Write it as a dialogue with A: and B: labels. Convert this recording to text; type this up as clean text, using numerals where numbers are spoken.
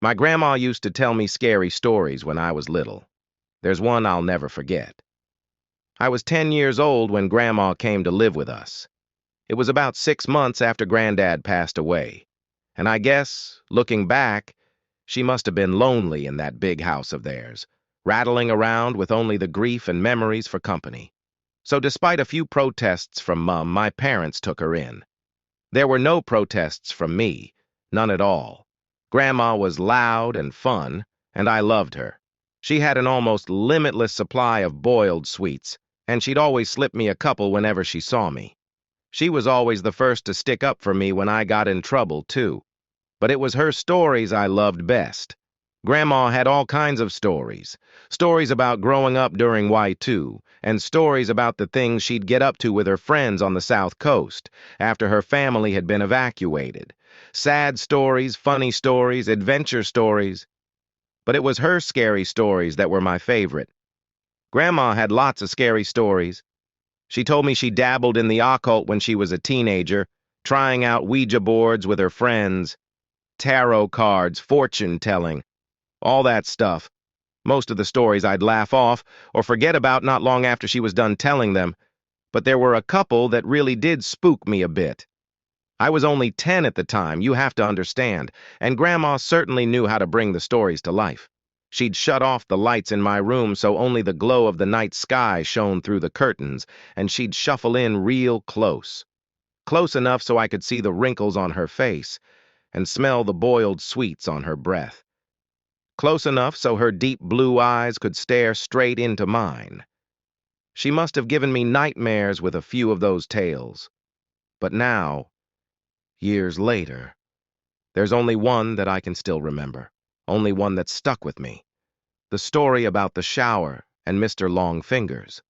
A: My grandma used to tell me scary stories when I was little. There's one I'll never forget. I was 10 years old when Grandma came to live with us. It was about 6 months after Granddad passed away. And I guess, looking back, she must have been lonely in that big house of theirs, rattling around with only the grief and memories for company. So despite a few protests from Mum, my parents took her in. There were no protests from me, none at all. Grandma was loud and fun, and I loved her. She had an almost limitless supply of boiled sweets, and she'd always slip me a couple whenever she saw me. She was always the first to stick up for me when I got in trouble, too. But it was her stories I loved best. Grandma had all kinds of stories. Stories about growing up during Y2, and stories about the things she'd get up to with her friends on the South Coast after her family had been evacuated. Sad stories, funny stories, adventure stories. But it was her scary stories that were my favorite. Grandma had lots of scary stories. She told me she dabbled in the occult when she was a teenager, trying out Ouija boards with her friends, tarot cards, fortune-telling, all that stuff. Most of the stories I'd laugh off or forget about not long after she was done telling them, but there were a couple that really did spook me a bit. I was only 10 at the time, you have to understand, and Grandma certainly knew how to bring the stories to life. She'd shut off the lights in my room so only the glow of the night sky shone through the curtains, and she'd shuffle in real close. Close enough so I could see the wrinkles on her face and smell the boiled sweets on her breath. Close enough so her deep blue eyes could stare straight into mine. She must have given me nightmares with a few of those tales. But now, years later, there's only one that I can still remember, only one that stuck with me. The story about the shower and Mr. Longfingers.